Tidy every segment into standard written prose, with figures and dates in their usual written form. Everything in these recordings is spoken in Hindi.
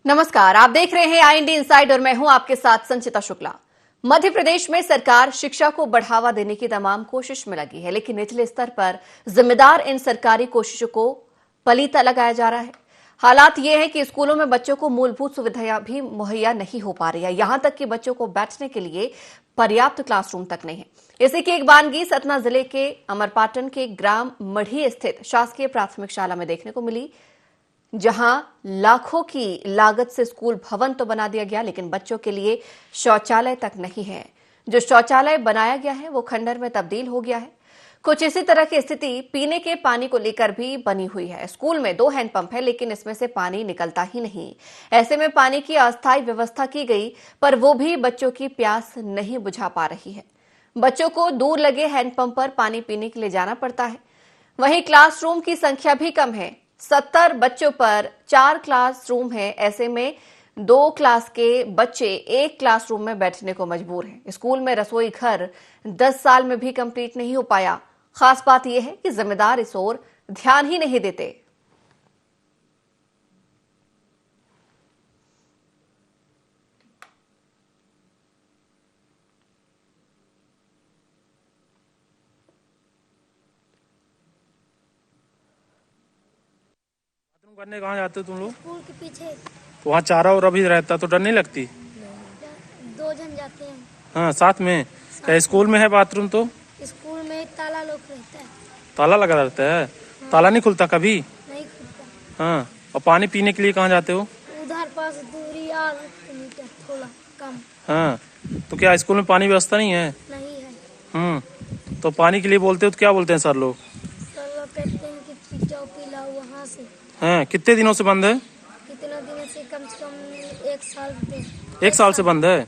नमस्कार, आप देख रहे हैं IND इनसाइड और मैं हूं आपके साथ संचिता शुक्ला। मध्य प्रदेश में सरकार शिक्षा को बढ़ावा देने की तमाम कोशिश में लगी है, लेकिन निचले स्तर पर जिम्मेदार इन सरकारी कोशिशों को पलीता लगाया जा रहा है। हालात ये है कि स्कूलों में बच्चों को मूलभूत सुविधाएं भी मुहैया नहीं हो पा रही है, यहां तक कि बच्चों को बैठने के लिए पर्याप्त क्लासरूम तक नहीं है। इसी की एक वानगी सतना जिले के अमरपाटन के ग्राम मढ़ी स्थित शासकीय प्राथमिक शाला में देखने को मिली, जहां लाखों की लागत से स्कूल भवन तो बना दिया गया, लेकिन बच्चों के लिए शौचालय तक नहीं है। जो शौचालय बनाया गया है वो खंडर में तब्दील हो गया है। कुछ इसी तरह की स्थिति पीने के पानी को लेकर भी बनी हुई है। स्कूल में 2 हैंडपंप है, लेकिन इसमें से पानी निकलता ही नहीं। ऐसे में पानी की अस्थायी व्यवस्था की गई, पर वो भी बच्चों की प्यास नहीं बुझा पा रही है। बच्चों को दूर लगे हैंडपंप पर पानी पीने के लिए जाना पड़ता है। वहीं क्लासरूम की संख्या भी कम है। 70 बच्चों पर 4 क्लासरूम है। ऐसे में 2 क्लास के बच्चे एक क्लासरूम में बैठने को मजबूर हैं। स्कूल में रसोई घर 10 साल में भी कंप्लीट नहीं हो पाया। खास बात यह है कि जिम्मेदार इस ओर ध्यान ही नहीं देते। करने कहाँ जाते हो तुम लोग? स्कूल के पीछे। तो वहाँ चारा और अभी रहता तो डर नहीं लगती? 2 जन जाते हैं। हाँ, साथ में। क्या स्कूल में है बाथरूम? तो स्कूल में ताला लॉक रहता है। ताला लगा रहता है? ताला नहीं खुलता कभी? नहीं खुलता। हाँ, और पानी पीने के लिए कहाँ जाते हो? उधर पास दूरी 8 मीटर थोड़ा कम। हाँ, तो क्या स्कूल में पानी व्यवस्था नहीं है? नहीं है। तो पानी के लिए बोलते हो तो क्या बोलते हैं सर लोग? सर लोग कहते हैं कि पी जाओ, पिलाओ वहाँ से। हाँ, कितने दिनों से बंद है? कितना दिन से कम 1 साल से। 1 साल से बंद है।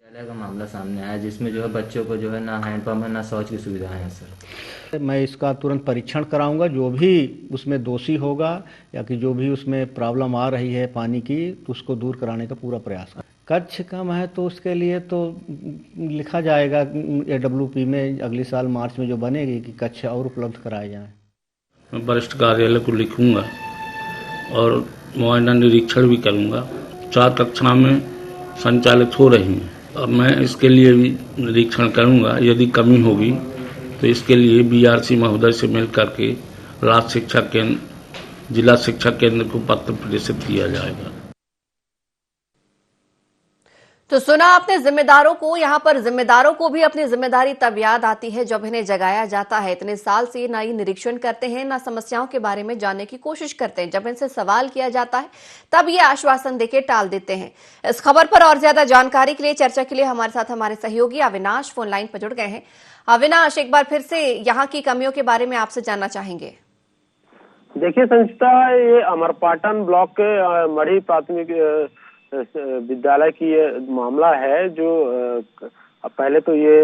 का मामला सामने आया जिसमें जो है बच्चों को जो है ना हैंडपंप है ना शौच की सुविधाएं हैं सर। मैं इसका तुरंत परीक्षण कराऊंगा। जो भी उसमें दोषी होगा या कि जो भी उसमें प्रॉब्लम आ रही है पानी की, तो उसको दूर कराने का पूरा प्रयास करें। कक्ष कम है तो उसके लिए तो लिखा जाएगा AWP में अगले साल मार्च में जो बनेगी कि कक्ष और उपलब्ध कराए जाएं। मैं वरिष्ठ कार्यालय को लिखूंगा और मुआयना निरीक्षण भी करूंगा। 4 कक्षाएं में संचालित हो रही हैं। अब मैं इसके लिए भी निरीक्षण करूंगा। यदि कमी होगी तो इसके लिए BRC महोदय से मिल करके राज्य शिक्षा केंद्र, जिला शिक्षा केंद्र को पत्र प्रेषित किया जाएगा। तो सुना आपने जिम्मेदारों को। यहां पर जिम्मेदारों को भी अपनी जिम्मेदारी तब याद आती है जब इन्हें जगाया जाता है। इतने साल से ना ये निरीक्षण करते हैं, ना समस्याओं के बारे में जानने की कोशिश करते हैं। जब इनसे सवाल किया जाता है तब ये आश्वासन देके टाल देते हैं। इस खबर पर और ज्यादा जानकारी के लिए, चर्चा के लिए हमारे साथ हमारे सहयोगी अविनाश फोन लाइन पर जुड़ गए हैं। अविनाश, एक बार फिर से यहाँ की कमियों के बारे में आपसे जानना चाहेंगे। देखिए संचिता, ये अमरपाटन ब्लॉक के मढ़ी प्राथमिक विद्यालय की ये मामला है। जो पहले तो ये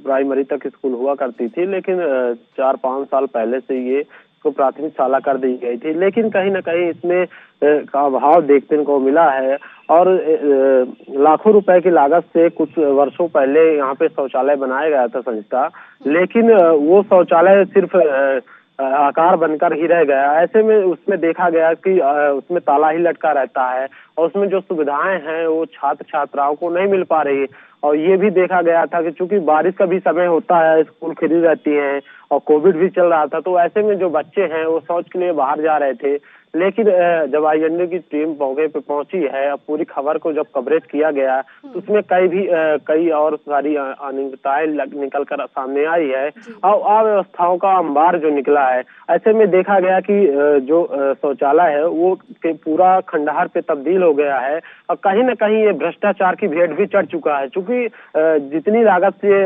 प्राइमरी तक स्कूल हुआ करती थी, लेकिन 4-5 साल पहले से ये इसको प्राथमिक शाला कर दी गई थी। लेकिन कहीं ना कहीं इसमें का अभाव देखने को मिला है और लाखों रुपए की लागत से कुछ वर्षों पहले यहाँ पे शौचालय बनाया गया था संचिता, लेकिन वो शौचालय सिर्फ आकार बनकर ही रह गया। ऐसे में उसमें देखा गया कि उसमें ताला ही लटका रहता है और उसमें जो सुविधाएं हैं वो छात्र छात्राओं को नहीं मिल पा रही। और ये भी देखा गया था कि चूंकि बारिश का भी समय होता है, स्कूल खुली रहती है और कोविड भी चल रहा था, तो ऐसे में जो बच्चे हैं वो शौच के लिए बाहर जा रहे थे। लेकिन जब IND की टीम मौके पे पहुंची है, अब पूरी खबर को जब कवरेज किया गया तो उसमें कई और सारी अनियमितताएं निकल कर सामने आई है और अव्यवस्थाओं का अंबार जो निकला है। ऐसे में देखा गया कि जो शौचालय है वो पूरा खंडहर पे तब्दील हो गया है और कहीं न कहीं ये भ्रष्टाचार की भेंट भी चढ़ चुका है। चूंकि जितनी लागत से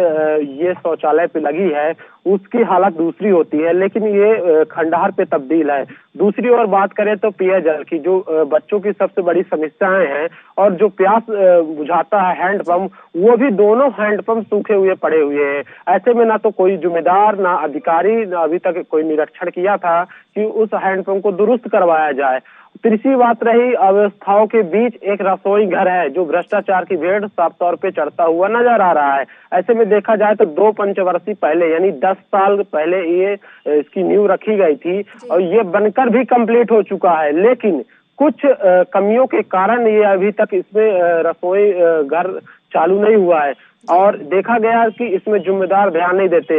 ये शौचालय पे लगी है उसकी हालत दूसरी होती है, लेकिन ये खंडहर पे तब्दील है। दूसरी ओर बात करें तो पेयजल की, जो बच्चों की सबसे बड़ी समस्याएं हैं और जो प्यास बुझाता है हैंडपंप, वो भी दोनों हैंडपंप सूखे हुए पड़े हुए हैं। ऐसे में ना तो कोई जिम्मेदार, ना अधिकारी, ना अभी तक कोई निरीक्षण किया था कि उस हैंडपंप को दुरुस्त करवाया जाए। तीसरी बात रही अव्यवस्थाओं के बीच एक रसोई घर है जो भ्रष्टाचार की भेंट साफ तौर पे चढ़ता हुआ नजर आ रहा है। ऐसे में देखा जाए तो 2 पंचवर्षीय पहले यानी 10 साल पहले ये इसकी नींव रखी गई थी और ये बनकर भी कंप्लीट हो चुका है, लेकिन कुछ कमियों के कारण ये अभी तक इसमें रसोई घर चालू नहीं हुआ है और देखा गया कि इसमें जिम्मेदार ध्यान नहीं देते।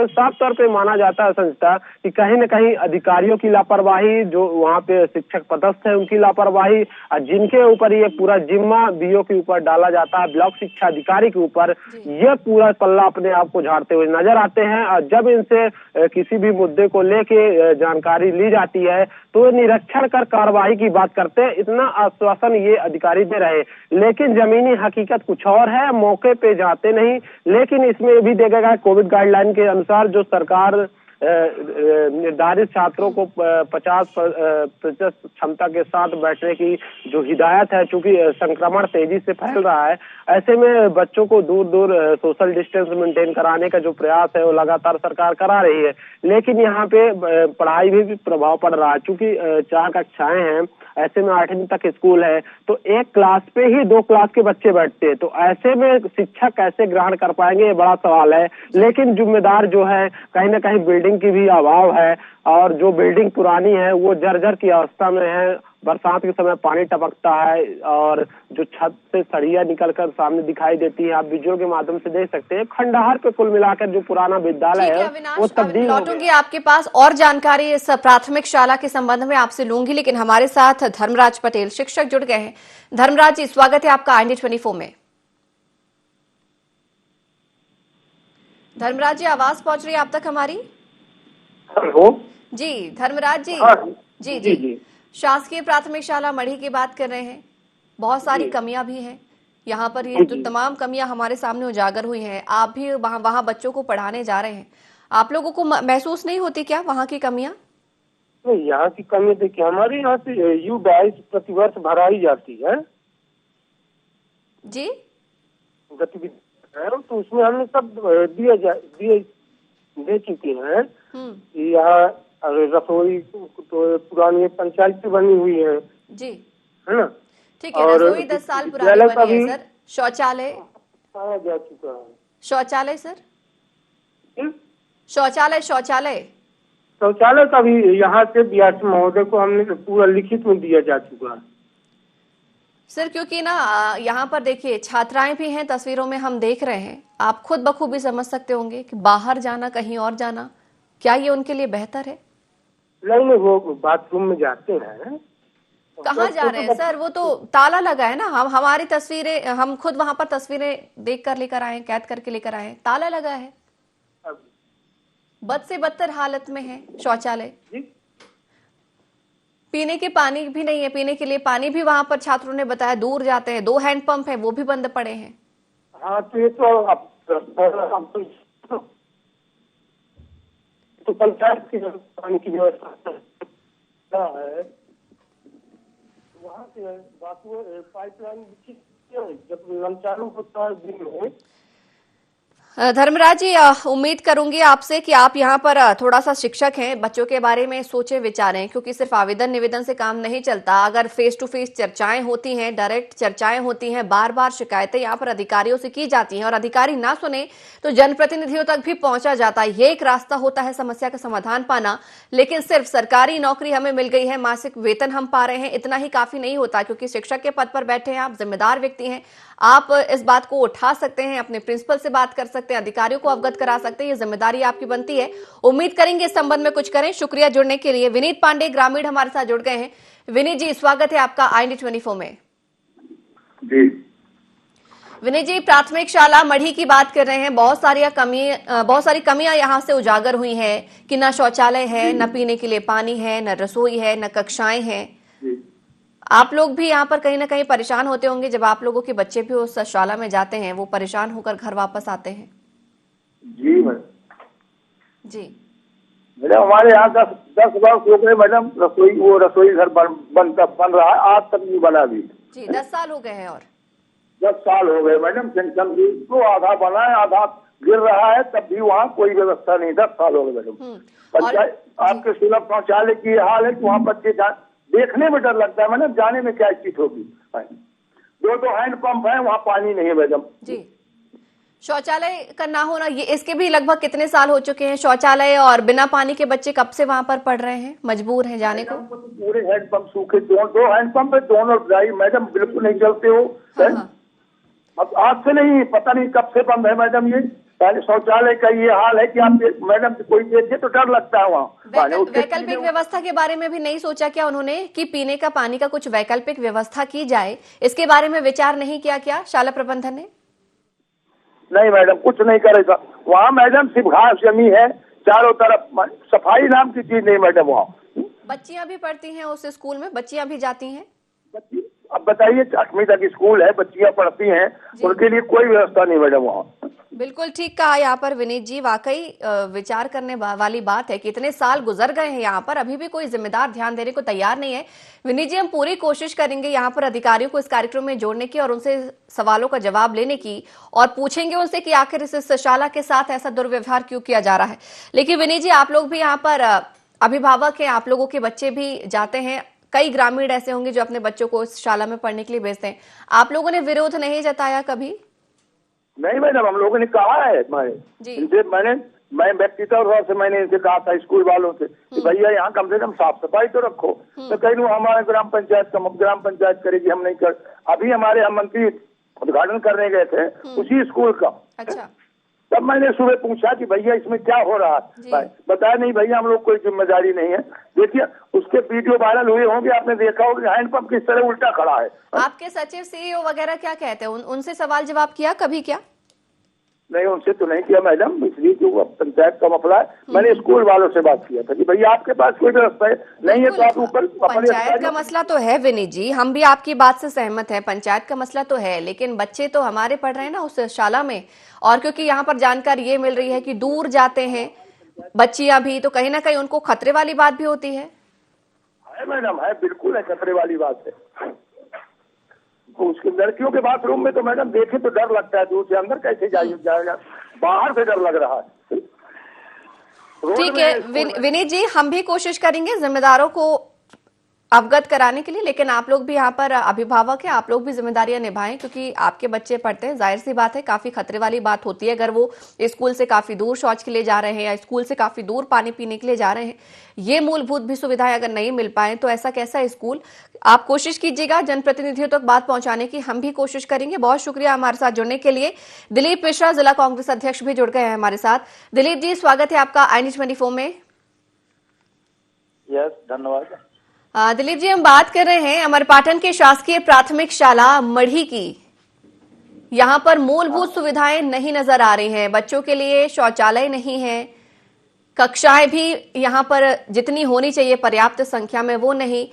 साफ तौर पे माना जाता है संस्था कि कहीं न कहीं अधिकारियों की लापरवाही, जो वहाँ पे शिक्षक पदस्थ है उनकी लापरवाही, जिनके ऊपर ये पूरा जिम्मा बीओ के ऊपर डाला जाता है, ब्लॉक शिक्षा अधिकारी के ऊपर, ये पूरा पल्ला अपने आप को झाड़ते हुए नजर आते हैं। और जब इनसे किसी भी मुद्दे को लेके जानकारी ली जाती है तो निरीक्षण कर कार्रवाई की बात करते हैं। इतना आश्वासन ये अधिकारी दे रहे, लेकिन जमीनी हकीकत कुछ और है, मौके पे जाते नहीं। लेकिन इसमें भी देखा गया कोविड गाइडलाइन के अनुसार जो सरकार निर्धारित छात्रों को 50% क्षमता के साथ बैठने की जो हिदायत है, चूंकि संक्रमण तेजी से फैल रहा है, ऐसे में बच्चों को दूर दूर सोशल डिस्टेंस मेंटेन कराने का जो प्रयास है वो लगातार सरकार करा रही है। लेकिन यहाँ पे पढ़ाई भी प्रभाव पड़ रहा है, चूंकि 4 कक्षाएं हैं, ऐसे में 8वीं तक स्कूल है, तो एक क्लास पे ही 2 क्लास के बच्चे बैठते हैं, तो ऐसे में शिक्षक कैसे ग्रहण कर पाएंगे, ये बड़ा सवाल है। लेकिन जिम्मेदार जो है, कहीं ना कहीं बिल्डिंग की भी अभाव है और जो बिल्डिंग पुरानी है वो जर्जर की अवस्था में है। बरसात के समय पानी टपकता है और जो छत से सरिया निकलकर सामने दिखाई देती है, आप वीडियो के माध्यम से देख सकते हैं। खंडहर पे कुल मिलाकर जो पुराना विद्यालय है वो तब्दील हो गया। लौटूंगी आपके पास और जानकारी इस प्राथमिक शाला के संबंध में आपसे लूंगी, लेकिन हमारे साथ धर्मराज पटेल शिक्षक जुड़ गए हैं। धर्मराज जी, स्वागत है आपका IND24 में। धर्मराज जी, आवाज पहुंच रही है आप तक हमारी? हेलो जी धर्मराज जी। जी जी, जी। शासकीय प्राथमिक शाला मढ़ी की बात कर रहे हैं, बहुत सारी कमियां भी हैं यहाँ पर। ये जो तमाम कमियां हमारे सामने उजागर हुई हैं, आप भी वहाँ बच्चों को पढ़ाने जा रहे हैं, आप लोगों को महसूस नहीं होती क्या वहाँ की कमियां? नहीं, यहाँ की कमी देखिए, हमारे यहाँ से U22 प्रतिवर्ष भराई जाती है जी, गतिविधि है, तो उसमें हमने सब दे चुके हैं। यहाँ रसोई तो पुरानी पंचायत बनी हुई है जी, है ना, ठीक है। रसोई 10 साल पुरानी बनी है सर। शौचालय जा चुका है। शौचालय सर, शौचालय शौचालय का भी यहाँ से BRC महोदय को हमने पूरा लिखित में दिया जा चुका है सर। क्योंकि ना यहाँ पर देखिए छात्राएं भी हैं, तस्वीरों में हम देख रहे हैं, आप खुद बखूबी समझ सकते होंगे कि बाहर जाना, कहीं और जाना, क्या ये उनके लिए बेहतर है? नहीं, वो बाथरूम में जाते हैं। कहाँ जा रहे हैं सर? वो तो ताला लगा है ना। हमारी तस्वीरें, हम खुद वहां पर तस्वीरें देख कर लेकर आए, कैद करके लेकर आए, ताला लगा है, बद से बदतर हालत में है शौचालय। पीने के पानी भी नहीं है, पीने के लिए पानी भी वहां पर छात्रों ने बताया दूर जाते हैं। 2 हैंडपंप हैं, वो भी बंद पड़े हैं। हाँ, तो ये तो पंचायत की पानी की व्यवस्था है, वहाँ से पाइपलाइन जब नल चालू होता है दिन में। धर्मराज जी, उम्मीद करूंगी आपसे कि आप यहाँ पर थोड़ा सा शिक्षक हैं, बच्चों के बारे में सोचें विचारें, क्योंकि सिर्फ आवेदन निवेदन से काम नहीं चलता। अगर फेस टू फेस चर्चाएं होती हैं, डायरेक्ट चर्चाएं होती हैं, बार बार शिकायतें यहाँ पर अधिकारियों से की जाती हैं और अधिकारी ना सुने तो जनप्रतिनिधियों तक भी पहुंचा जाता है। ये एक रास्ता होता है समस्या का समाधान पाना, लेकिन सिर्फ सरकारी नौकरी हमें मिल गई है, मासिक वेतन हम पा रहे हैं, इतना ही काफी नहीं होता। क्योंकि शिक्षक के पद पर बैठे हैं आप, जिम्मेदार व्यक्ति हैं, आप इस बात को उठा सकते हैं, अपने प्रिंसिपल से बात कर सकते हैं, अधिकारियों को अवगत करा सकते हैं, ये जिम्मेदारी आपकी बनती है। उम्मीद करेंगे इस संबंध में कुछ करें। शुक्रिया जुड़ने के लिए। विनीत पांडे ग्रामीण हमारे साथ जुड़ गए हैं। विनीत जी, स्वागत है आपका IND24 में। जी विनीत जी, प्राथमिक शाला मढ़ी की बात कर रहे हैं, बहुत सारी कमियां यहाँ से उजागर हुई हैं कि न शौचालय है, न पीने के लिए पानी है, न रसोई है, न कक्षाएं हैं। आप लोग भी यहाँ पर कहीं ना कहीं परेशान होते होंगे, जब आप लोगों के बच्चे भी उस शाला में जाते हैं, वो परेशान होकर घर वापस आते हैं। जी मैडम, जी मैडम, हमारे यहाँ 10 वर्ष हो गए मैडम, रसोई घर बन रहा है, आज तक नहीं बना भी। जी 10 साल हो गए हैं। और 10 साल हो गए मैडम, सेंक्शन भी तो आधा बना है, आधा गिर रहा है, तब भी वहाँ कोई व्यवस्था नहीं। 10 साल हो गए मैडम। आपके सुलभ शौचालय की हाल है कि वहाँ बच्चे देखने में डर लगता है मैडम, जाने में क्या स्थिति होगी। 2 हैंडपंप है, वहाँ पानी नहीं है मैडम। जी शौचालय का ना होना, ये इसके भी लगभग कितने साल हो चुके हैं शौचालय, और बिना पानी के बच्चे कब से वहां पर पढ़ रहे हैं, मजबूर हैं जाने को? पूरे हैंडपंप सूखे, दो हैंडपंप है, दोनों ड्राई मैडम, बिल्कुल नहीं चलते हो। हाँ। अब आज से नहीं, पता नहीं कब से बंद है मैडम ये। पहले शौचालय का ये हाल है कि आप मैडम कोई देखे तो डर लगता है वहाँ। वैकल्पिक व्यवस्था के बारे में भी नहीं सोचा क्या उन्होंने कि पीने का पानी का कुछ वैकल्पिक व्यवस्था की जाए? इसके बारे में विचार नहीं किया क्या शाला प्रबंधन ने? नहीं मैडम, कुछ नहीं करेगा वहाँ मैडम, सिर्फ घास जमी है चारों तरफ, सफाई नाम की चीज नहीं मैडम वहाँ। बच्चियां भी पढ़ती हैं उस स्कूल में, बच्चियां भी जाती हैं? अब बताइए, 8वीं तक स्कूल है, बच्चियां पढ़ती हैं, उनके लिए कोई व्यवस्था नहीं मैडम वहाँ। बिल्कुल ठीक कहा यहाँ पर विनीत जी, वाकई विचार करने वाली बात है कि इतने साल गुजर गए हैं यहाँ पर, अभी भी कोई जिम्मेदार ध्यान देने को तैयार नहीं है। विनीत जी, हम पूरी कोशिश करेंगे यहाँ पर अधिकारियों को इस कार्यक्रम में जोड़ने की और उनसे सवालों का जवाब लेने की, और पूछेंगे उनसे कि आखिर इस शाला के साथ ऐसा दुर्व्यवहार क्यों किया जा रहा है। लेकिन विनीत जी, आप लोग भी यहाँ पर अभिभावक हैं, आप लोगों के बच्चे भी जाते हैं, कई ग्रामीण ऐसे होंगे जो अपने बच्चों को इस शाला में पढ़ने के लिए भेजते हैं, आप लोगों ने विरोध नहीं जताया कभी? नहीं मैडम, हम लोगों ने कहा है, मैं व्यक्ति तौर से मैंने इनसे कहा था, स्कूल वालों से, कि भैया यहाँ कम से कम साफ सफाई तो रखो। तो कहीं नहीं, हमारे ग्राम पंचायत करेगी, हम नहीं कर। अभी हमारे मंत्री उद्घाटन करने गए थे उसी स्कूल का। अच्छा। तब मैंने सुबह पूछा कि भैया इसमें क्या हो रहा है, बताया नहीं भैया हम लोग कोई जिम्मेदारी नहीं है। देखिए उसके वीडियो वायरल हुए होंगे, आपने देखा होगा हैंडपंप किस तरह उल्टा खड़ा है। आपके सचिव सीईओ वगैरह क्या कहते हैं, उनसे सवाल जवाब किया कभी क्या? नहीं, उनसे तो नहीं किया मैडम, इसलिए कि वो पंचायत का मसला है। मैंने स्कूल वालों से बात किया था कि भैया आपके पास कोई व्यवस्था है नहीं है तो आप ऊपर। पंचायत का मसला तो है विनीत जी, हम भी आपकी बात से सहमत हैं, पंचायत का मसला तो है, लेकिन बच्चे तो हमारे पढ़ रहे हैं ना उस शाला में, और क्योंकि यहाँ पर जानकारी ये मिल रही है कि दूर जाते हैं बच्चियां भी, तो कहीं ना कहीं उनको खतरे वाली बात भी होती है। मैडम है, बिल्कुल है, खतरे वाली बात है। उसके लड़कियों के बाथरूम में तो मैडम देखे तो डर लगता है, दूर से अंदर कैसे जाएगा, बाहर से डर लग रहा है। ठीक है विनीत जी, हम भी कोशिश करेंगे जिम्मेदारों को अवगत कराने के लिए, लेकिन आप लोग भी यहाँ पर अभिभावक हैं, आप लोग भी जिम्मेदारियां निभाएं, क्योंकि आपके बच्चे पढ़ते हैं, जाहिर सी बात है काफी खतरे वाली बात होती है अगर वो स्कूल से काफी दूर शौच के लिए जा रहे हैं या स्कूल से काफी दूर पानी पीने के लिए जा रहे हैं। ये मूलभूत भी सुविधाएं अगर नहीं मिल पाए तो ऐसा कैसा स्कूल। आप कोशिश कीजिएगा जनप्रतिनिधियों तक बात पहुंचाने की, हम भी कोशिश करेंगे। बहुत शुक्रिया हमारे साथ जुड़ने के लिए। दिलीप मिश्रा जिला कांग्रेस अध्यक्ष भी जुड़ गए हैं हमारे साथ। दिलीप जी, स्वागत है आपका IND24 में। यस, धन्यवाद। दिलीप जी, हम बात कर रहे हैं अमरपाटन के शासकीय प्राथमिक शाला मढ़ी की। यहाँ पर मूलभूत सुविधाएं नहीं नजर आ रही हैं, बच्चों के लिए शौचालय नहीं है, कक्षाएं भी यहाँ पर जितनी होनी चाहिए पर्याप्त संख्या में वो नहीं,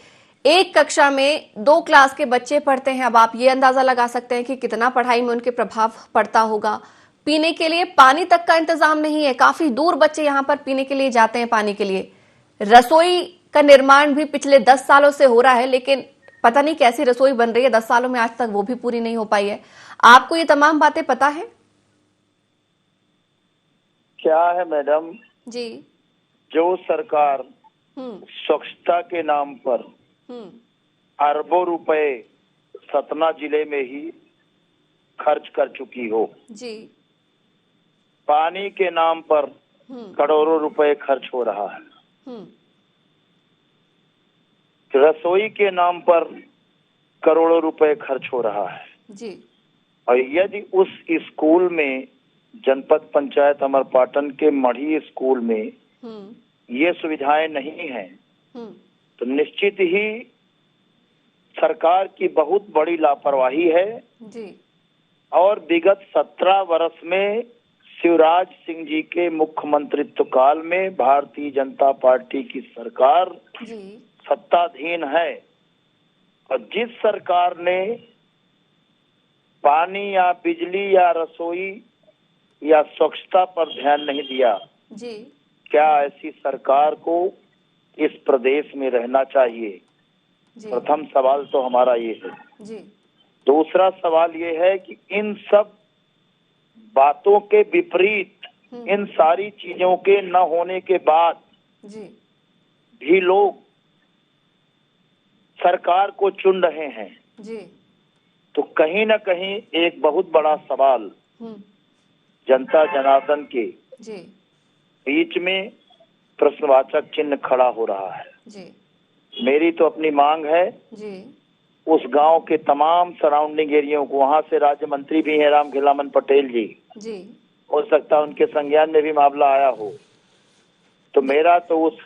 एक कक्षा में 2 क्लास के बच्चे पढ़ते हैं। अब आप ये अंदाजा लगा सकते हैं कि कितना पढ़ाई में उनके प्रभाव पड़ता होगा। पीने के लिए पानी तक का इंतजाम नहीं है, काफी दूर बच्चे यहाँ पर पीने के लिए जाते हैं पानी के लिए। रसोई का निर्माण भी पिछले 10 सालों से हो रहा है, लेकिन पता नहीं कैसी रसोई बन रही है 10 सालों में, आज तक वो भी पूरी नहीं हो पाई है। आपको ये तमाम बातें पता है? क्या है मैडम जी, जो सरकार स्वच्छता के नाम पर अरबों रुपए सतना जिले में ही खर्च कर चुकी हो, जी, पानी के नाम पर करोड़ों रुपए खर्च हो रहा है, रसोई के नाम पर करोड़ों रुपए खर्च हो रहा है जी, और यदि उस स्कूल में, जनपद पंचायत अमरपाटन के मढ़ी स्कूल में ये सुविधाएं नहीं हैं, तो निश्चित ही सरकार की बहुत बड़ी लापरवाही है जी। और विगत 17 वर्ष में शिवराज सिंह जी के मुख्यमंत्रित्व काल में भारतीय जनता पार्टी की सरकार जी सत्ताधीन है, और जिस सरकार ने पानी या बिजली या रसोई या स्वच्छता पर ध्यान नहीं दिया, जी, क्या ऐसी सरकार को इस प्रदेश में रहना चाहिए? जी, प्रथम सवाल तो हमारा ये है। जी, दूसरा सवाल ये है कि इन सब बातों के विपरीत, इन सारी चीजों के न होने के बाद जी, भी लोग सरकार को चुन रहे हैं, जी, तो कहीं न कहीं एक बहुत बड़ा सवाल जनता जनार्दन के जी बीच में प्रश्नवाचक चिन्ह खड़ा हो रहा है। जी मेरी तो अपनी मांग है जी उस गांव के तमाम सराउंडिंग एरियो को, वहां से राज्य मंत्री भी हैं रामखेलावन पटेल जी, जी हो सकता है उनके संज्ञान में भी मामला आया हो। तो मेरा तो उस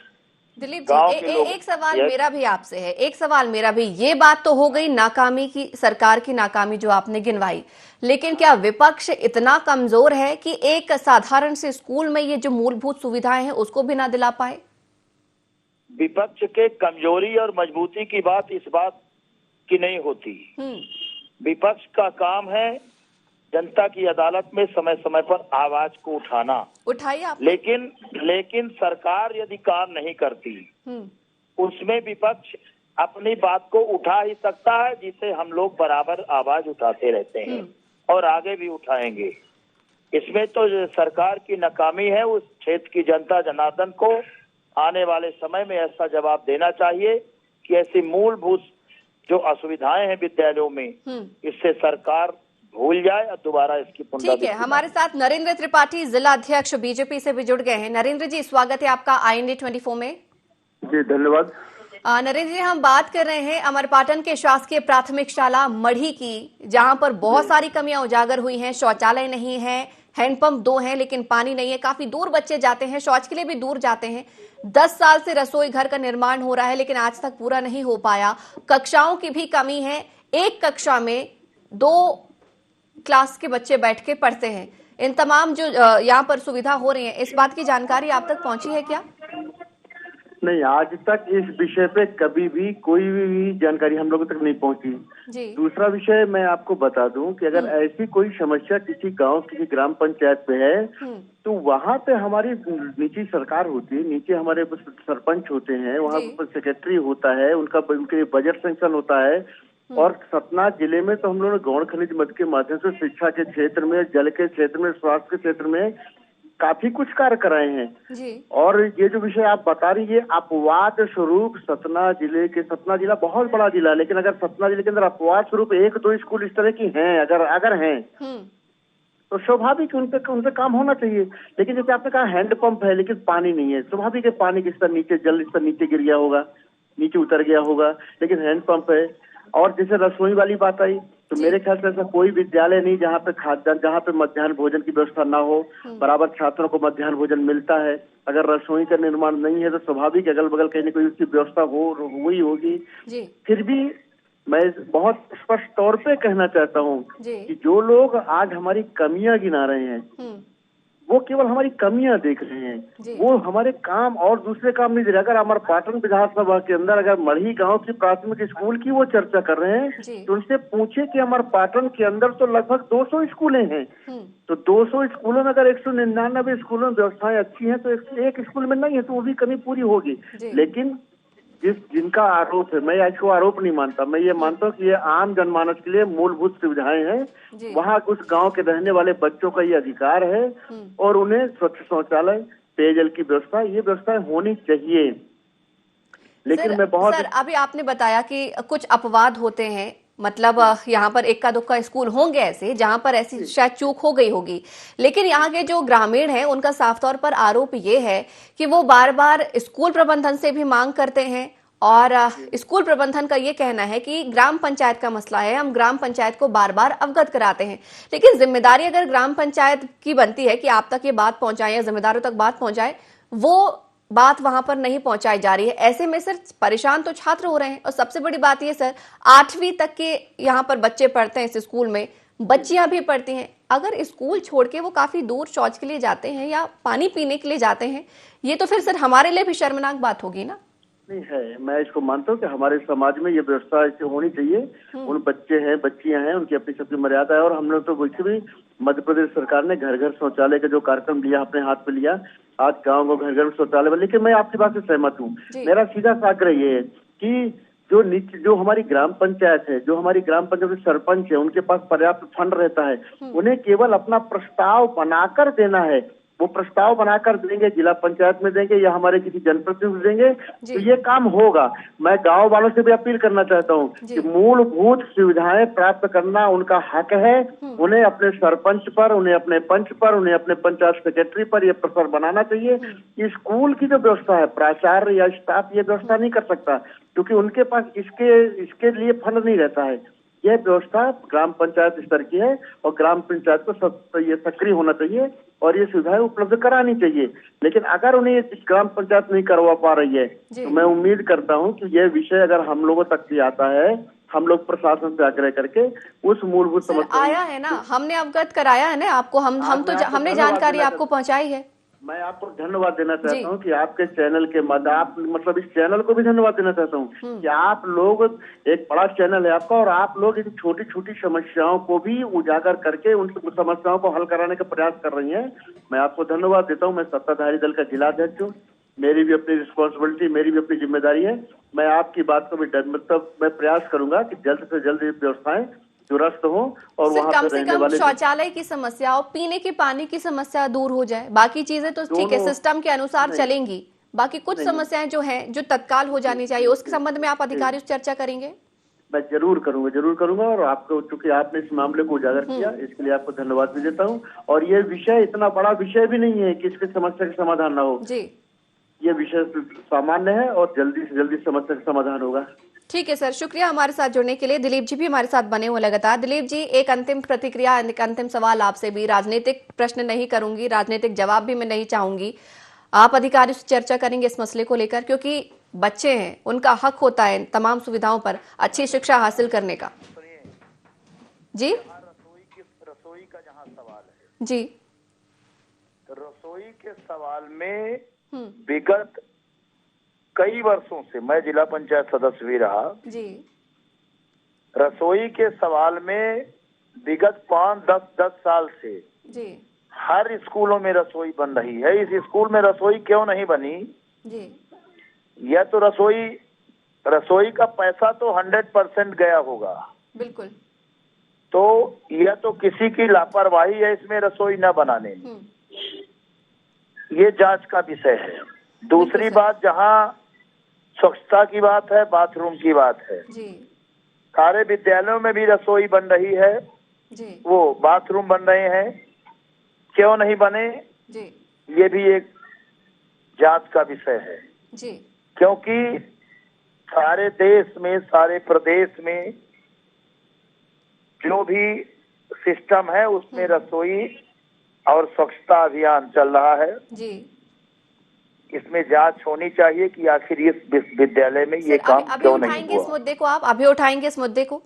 दिलीप गांव जी, के लोग एक सवाल मेरा भी आपसे है, एक सवाल मेरा भी। ये बात तो हो गई नाकामी की, सरकार की नाकामी जो आपने गिनवाई, लेकिन क्या विपक्ष इतना कमजोर है कि एक साधारण से स्कूल में ये जो मूलभूत सुविधाएं हैं उसको भी ना दिला पाए? विपक्ष के कमजोरी और मजबूती की बात इस बात की नहीं होती। विपक्ष का काम है जनता की अदालत में समय समय पर आवाज को उठाना। उठाइए आप। लेकिन सरकार यदि काम नहीं करती उसमें विपक्ष अपनी बात को उठा ही सकता है, जिसे हम लोग बराबर आवाज उठाते रहते हैं और आगे भी उठाएंगे। इसमें तो सरकार की नाकामी है। उस क्षेत्र की जनता जनार्दन को आने वाले समय में ऐसा जवाब देना चाहिए कि ऐसी मूलभूत जो असुविधाएं हैं विद्यालयों में, इससे सरकार भूल जाए और दोबारा इसकी पुनरावृत्ति। ठीक है, हमारे साथ नरेंद्र त्रिपाठी, जिला अध्यक्ष बीजेपी से भी जुड़ गए हैं। नरेंद्र जी, स्वागत है आपका IND 24 में। जी धन्यवाद। नरेंद्र जी, हम बात कर रहे हैं अमरपाटन के शासकीय प्राथमिक शाला मढ़ी की, जहां पर बहुत सारी कमियां उजागर हुई हैं। शौचालय नहीं है, हैंडपंप 2 हैं लेकिन पानी नहीं है, काफी दूर बच्चे जाते हैं, शौच के लिए भी दूर जाते हैं। 10 साल से रसोई घर का निर्माण हो रहा है लेकिन आज तक पूरा नहीं हो पाया। कक्षाओं की भी कमी है, एक कक्षा में 2 क्लास के बच्चे बैठ के पढ़ते हैं। इन तमाम जो यहाँ पर सुविधा हो रही है, इस बात की जानकारी आप तक पहुंची है क्या? नहीं, आज तक इस विषय पे कभी भी कोई भी जानकारी हम लोगों तक नहीं पहुंची। जी। दूसरा विषय मैं आपको बता दूं कि अगर ऐसी कोई समस्या किसी गांव, किसी ग्राम पंचायत पे है तो वहाँ पे हमारी नीचे सरकार होती है, नीचे हमारे सरपंच होते हैं, वहाँ पर सेक्रेटरी होता है, उनके बजट सेंक्शन होता है। और सतना जिले में तो हम लोगों ने गौण खनिज मद के माध्यम से शिक्षा के क्षेत्र में, जल के क्षेत्र में, स्वास्थ्य के क्षेत्र में काफी कुछ कार्य कराए हैं जी। और ये जो विषय आप बता रही है, अपवाद स्वरूप सतना जिला बहुत बड़ा जिला है, लेकिन अगर सतना जिले के अंदर अपवाद स्वरूप 1-2 स्कूल इस तरह की हैं, अगर हैं तो स्वाभाविक उनपे काम होना चाहिए। लेकिन जैसे आपने कहा हैंडपंप है लेकिन पानी नहीं है, स्वाभाविक है पानी के स्तर नीचे, जल स्तर नीचे गिर गया होगा, नीचे उतर गया होगा, लेकिन हैंडपंप है। और जैसे रसोई वाली बात आई तो मेरे ख्याल से ऐसा कोई विद्यालय नहीं जहाँ पे मध्याह्न भोजन की व्यवस्था ना हो। बराबर छात्रों को मध्याह्न भोजन मिलता है। अगर रसोई का निर्माण नहीं है तो स्वाभाविक अगल बगल कहीं न कहीं उसकी व्यवस्था हुई होगी। फिर भी मैं बहुत स्पष्ट तौर पे कहना चाहता हूँ कि जो लोग आज हमारी कमियां गिना रहे हैं वो केवल हमारी कमियां देख रहे हैं, वो हमारे काम और दूसरे काम नहीं दे रहे। अगर अमरपाटन विधानसभा के अंदर अगर मढ़ी गांव की प्राथमिक स्कूल की वो चर्चा कर रहे हैं तो उनसे पूछे कि अमरपाटन के अंदर तो लगभग 200 स्कूलें हैं, तो 200 स्कूलों में अगर 199 स्कूलों में व्यवस्थाएं अच्छी हैं तो एक स्कूल में नहीं है तो वो भी कमी पूरी होगी। लेकिन जिनका आरोप है, मैं इसको आरोप नहीं मानता, मैं ये मानता हूँ कि ये आम जनमानस के लिए मूलभूत सुविधाएं हैं। वहाँ उस गांव के रहने वाले बच्चों का ये अधिकार है और उन्हें स्वच्छ शौचालय, पेयजल की व्यवस्था, ये व्यवस्थाएं होनी चाहिए। लेकिन मैं सर, अभी आपने बताया कि कुछ अपवाद होते हैं, मतलब यहाँ पर इक्का दुक्का स्कूल होंगे ऐसे जहां पर ऐसी शायद चूक हो गई होगी, लेकिन यहाँ के जो ग्रामीण हैं उनका साफ तौर पर आरोप ये है कि वो बार बार स्कूल प्रबंधन से भी मांग करते हैं और स्कूल प्रबंधन का ये कहना है कि ग्राम पंचायत का मसला है, हम ग्राम पंचायत को बार बार अवगत कराते हैं। लेकिन जिम्मेदारी अगर ग्राम पंचायत की बनती है कि आप तक ये बात पहुंचाए या जिम्मेदारों तक बात पहुंचाए, वो बात वहां पर नहीं पहुंचाई जा रही है। ऐसे में सर परेशान तो छात्र हो रहे हैं और सबसे बड़ी बात ये सर 8वीं तक के यहाँ पर बच्चे पढ़ते हैं इस स्कूल में, बच्चियां भी पढ़ती हैं। अगर स्कूल छोड़ के वो काफी दूर शौच के लिए जाते हैं या पानी पीने के लिए जाते हैं, ये तो फिर सर हमारे लिए भी शर्मनाक बात होगी ना। नहीं है, मैं इसको मानता हूँ कि हमारे समाज में ये व्यवस्था ऐसे होनी चाहिए। उन बच्चे हैं, बच्चियां हैं, उनकी अपनी सबकी मर्यादा है और हम लोग तो वैसे भी मध्य प्रदेश सरकार ने घर घर शौचालय का जो कार्यक्रम लिया, अपने हाथ पे लिया, आज गाँव को घर घर शौचालय। लेकिन मैं आपकी बात से सहमत हूँ। मेरा सीधा सा आग्रह ये है कि जो हमारी ग्राम पंचायत है, जो हमारी ग्राम पंचायत के सरपंच है, उनके पास पर्याप्त फंड रहता है, उन्हें केवल अपना प्रस्ताव बनाकर देना है, वो प्रस्ताव बनाकर देंगे, जिला पंचायत में देंगे या हमारे किसी जनप्रतिनिधि देंगे, तो ये काम होगा। मैं गांव वालों से भी अपील करना चाहता हूँ कि मूलभूत सुविधाएं प्राप्त करना उनका हक है। उन्हें अपने सरपंच पर, उन्हें अपने पंच पर, उन्हें अपने पंचायत सेक्रेटरी पर यह प्रसार बनाना चाहिए। स्कूल की जो व्यवस्था है, प्राचार्य या स्टाफ ये व्यवस्था नहीं कर सकता, क्योंकि उनके पास इसके लिए फंड नहीं रहता है। यह व्यवस्था ग्राम पंचायत स्तर की है और ग्राम पंचायत को ये सक्रिय होना चाहिए और ये सुविधाएं उपलब्ध करानी चाहिए। लेकिन अगर उन्हें ग्राम पंचायत नहीं करवा पा रही है तो मैं उम्मीद करता हूं कि यह विषय अगर हम लोगों तक भी आता है, हम लोग प्रशासन से आग्रह करके उस मूलभूत समस्या आया है ना, हमने अवगत कराया है ना आपको, हमने जानकारी आपको पहुंचाई है। मैं आपको धन्यवाद देना चाहता हूं कि आपके चैनल के आप मतलब इस चैनल को भी धन्यवाद देना चाहता हूं कि आप लोग, एक बड़ा चैनल है आपका और आप लोग इन छोटी छोटी समस्याओं को भी उजागर करके उन समस्याओं को हल कराने का प्रयास कर रही हैं। मैं आपको धन्यवाद देता हूं। मैं सत्ताधारी दल का जिला अध्यक्ष हूँ, मेरी भी अपनी रिस्पॉन्सिबिलिटी, मेरी भी अपनी जिम्मेदारी है। मैं आपकी बात को भी मतलब मैं प्रयास करूंगा कि जल्द से जल्द ये व्यवस्थाएं दुरुस्त हो और वहाँ कम से कम शौचालय की समस्या और पीने के पानी की समस्या दूर हो जाए। बाकी चीजें तो ठीक है, सिस्टम के अनुसार चलेंगी, बाकी कुछ समस्याएं जो हैं जो तत्काल हो जानी चाहिए, उसके संबंध में आप अधिकारियों से चर्चा करेंगे। मैं जरूर करूंगा और आपको, चूंकि आपने इस मामले को उजागर किया, इसके लिए आपको धन्यवाद भी देता हूँ। और ये विषय इतना बड़ा विषय भी नहीं है कि इसकी समस्या का समाधान ना हो जी। ये विषय सामान्य है और जल्दी से जल्दी समस्या का समाधान होगा। ठीक है सर, शुक्रिया हमारे साथ जुड़ने के लिए। दिलीप जी भी हमारे साथ बने हुए लगातार। दिलीप जी, एक अंतिम प्रतिक्रिया, एक अंतिम सवाल आपसे भी, राजनीतिक प्रश्न नहीं करूंगी, राजनीतिक जवाब भी मैं नहीं चाहूंगी। आप अधिकारियों से चर्चा करेंगे इस मसले को लेकर, क्योंकि बच्चे हैं, उनका हक होता है तमाम सुविधाओं पर अच्छी शिक्षा हासिल करने का। जी, रसोई का जहाँ सवाल है जी, रसोई के सवाल में विगत कई वर्षों से, मैं जिला पंचायत सदस्य भी रहा जी, रसोई के सवाल में विगत 5-10 साल से जी हर स्कूलों में रसोई बन रही है। इस स्कूल में रसोई क्यों नहीं बनी जी? यह तो रसोई का पैसा तो 100% गया होगा, बिल्कुल। तो यह तो किसी की लापरवाही है इसमें रसोई न बनाने में, ये जांच का विषय है। दूसरी बात, जहाँ स्वच्छता की बात है, बाथरूम की बात है जी, सारे विद्यालयों में भी रसोई बन रही है जी, वो बाथरूम बन रहे हैं, क्यों नहीं बने जी, ये भी एक जांच का विषय है जी। क्योंकि सारे देश में, सारे प्रदेश में जो भी सिस्टम है उसमें रसोई और स्वच्छता अभियान चल रहा है जी। इसमें जांच होनी चाहिए कि आखिर इस विश्वविद्यालय में ये काम क्यों नहीं हुआ। इस मुद्दे को आप अभी उठाएंगे इस मुद्दे को?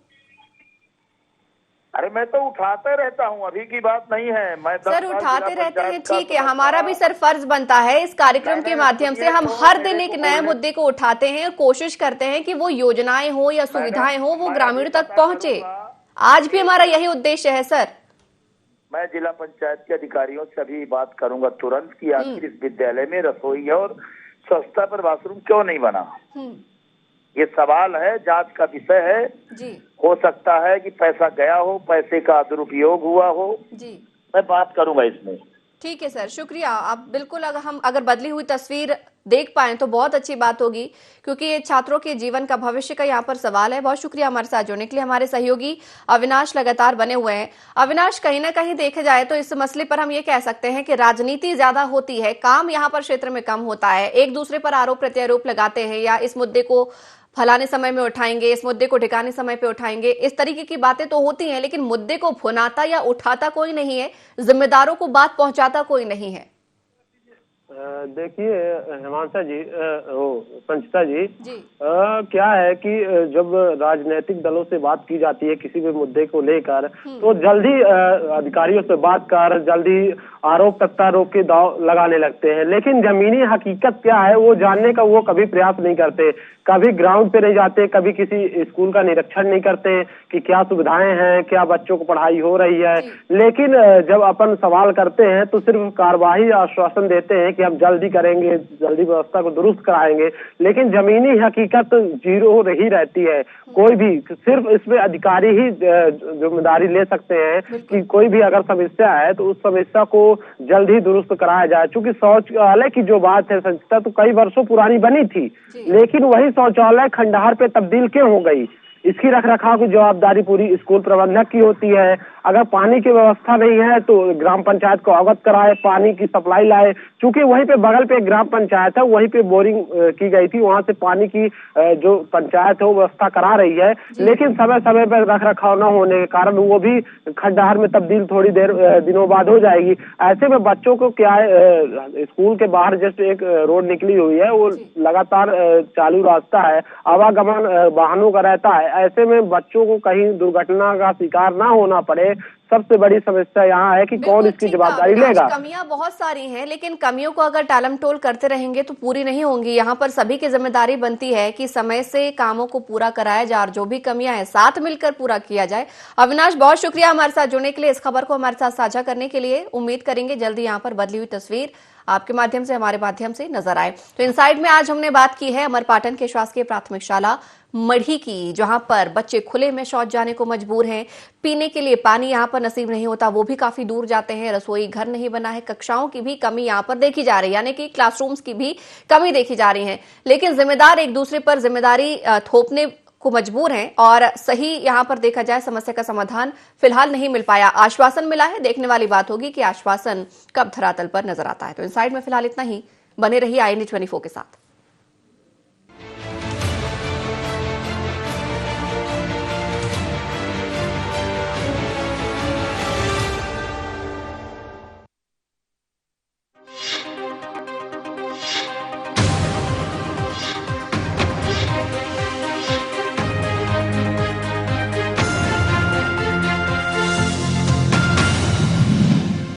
अरे मैं तो उठाते रहता हूँ, अभी की बात नहीं है। मैं सर उठाते रहते हैं, ठीक है, हमारा भी सर फर्ज बनता है इस कार्यक्रम के माध्यम से हम हर दिन एक नए मुद्दे को उठाते हैं और कोशिश करते हैं कि वो योजनाएं हो या सुविधाएं हो वो ग्रामीण तक पहुंचे। आज भी हमारा यही उद्देश्य है सर। मैं जिला पंचायत के अधिकारियों से अभी बात करूंगा तुरंत कि आखिर इस विद्यालय में रसोई और स्वच्छता पर बाथरूम क्यों नहीं बना। ये सवाल है, जांच का विषय है जी। हो सकता है कि पैसा गया हो, पैसे का दुरुपयोग हुआ हो जी, मैं बात करूंगा इसमें। ठीक है सर, शुक्रिया। आप बिल्कुल अगर बदली हुई तस्वीर देख पाए तो बहुत अच्छी बात होगी, क्योंकि ये छात्रों के जीवन का, भविष्य का यहाँ पर सवाल है। बहुत शुक्रिया हमारे साथ जुड़ने के लिए। हमारे सहयोगी अविनाश लगातार बने हुए हैं। अविनाश, कहीं ना कहीं देखा जाए तो इस मसले पर हम ये कह सकते हैं कि राजनीति ज्यादा होती है, काम यहाँ पर क्षेत्र में कम होता है। एक दूसरे पर आरोप प्रत्यारोप लगाते हैं, या इस मुद्दे को फलाने समय में उठाएंगे, इस मुद्दे को ठिकाने समय पे उठाएंगे, इस तरीके की बातें तो होती हैं, लेकिन मुद्दे को भुनाता या उठाता कोई नहीं है, जिम्मेदारों को बात पहुंचाता कोई नहीं है। देखिए हिमांशा जी, संचिता जी, क्या है कि जब राजनीतिक दलों से बात की जाती है किसी भी मुद्दे को लेकर तो जल्दी अधिकारियों से बात कर जल्दी आरोप प्रत्यारोप के दाव लगाने लगते हैं, लेकिन जमीनी हकीकत क्या है वो जानने का वो कभी प्रयास नहीं करते। कभी ग्राउंड पे नहीं जाते, कभी किसी स्कूल का निरीक्षण नहीं करते कि क्या सुविधाएं हैं, क्या बच्चों को पढ़ाई हो रही है। लेकिन जब अपन सवाल करते हैं तो सिर्फ कार्यवाही आश्वासन देते हैं कि हम जल्दी करेंगे, जल्दी व्यवस्था को दुरुस्त कराएंगे, लेकिन जमीनी हकीकत जीरो नहीं रहती है। कोई भी सिर्फ इसमें अधिकारी ही जिम्मेदारी ले सकते हैं कि कोई भी अगर समस्या है तो उस समस्या को जल्द ही दुरुस्त कराया जाए। चूंकि शौचालय की जो बात है संचिता, तो कई वर्षों पुरानी बनी थी, लेकिन वही शौचालय खंडहर पे तब्दील क्यों हो गई? इसकी रखरखाव की जवाबदारी पूरी स्कूल प्रबंधक की होती है। अगर पानी की व्यवस्था नहीं है तो ग्राम पंचायत को अवगत कराए, पानी की सप्लाई लाए। चूंकि वहीं पे बगल पे ग्राम पंचायत है, वहीं पे बोरिंग की गई थी, वहां से पानी की जो पंचायत है वो व्यवस्था करा रही है, लेकिन समय समय पर रखरखाव न होने के कारण वो भी खंडहर में तब्दील थोड़ी देर दिनों बाद हो जाएगी। ऐसे में बच्चों को क्या है, स्कूल के बाहर जस्ट एक रोड निकली हुई है, वो लगातार चालू रास्ता है, आवागमन वाहनों का रहता है। ऐसे में बच्चों को कहीं दुर्घटना का शिकार ना होना पड़े, सबसे बड़ी समस्या यहाँ है कि कौन इसकी जवाबदारी लेगा। कमियां बहुत सारी हैं, लेकिन कमियों को अगर टालमटोल करते रहेंगे तो पूरी नहीं होंगी। यहाँ पर सभी की जिम्मेदारी बनती है कि समय से कामों को पूरा कराया जाए और जो भी कमियां हैं साथ मिलकर पूरा किया जाए। अविनाश, बहुत शुक्रिया हमारे साथ जुड़ने के लिए, इस खबर को हमारे साथ साझा करने के लिए। उम्मीद करेंगे जल्दी यहाँ पर बदली हुई तस्वीर आपके माध्यम से, हमारे माध्यम से नजर आए। तो इनसाइड में आज हमने बात की है अमरपाटन के शासकीय प्राथमिक शाला मढ़ी की, जहां पर बच्चे खुले में शौच जाने को मजबूर हैं। पीने के लिए पानी यहां पर नसीब नहीं होता, वो भी काफी दूर जाते हैं। रसोई घर नहीं बना है, कक्षाओं की भी कमी यहां पर देखी जा रही है, यानी कि क्लासरूम्स की भी कमी देखी जा रही है। लेकिन जिम्मेदार एक दूसरे पर जिम्मेदारी थोपने को मजबूर हैं और सही यहां पर देखा जाए समस्या का समाधान फिलहाल नहीं मिल पाया। आश्वासन मिला है, देखने वाली बात होगी कि आश्वासन कब धरातल पर नजर आता है। तो इनसाइड में फिलहाल इतना ही। बने रहिए IND 24 के साथ।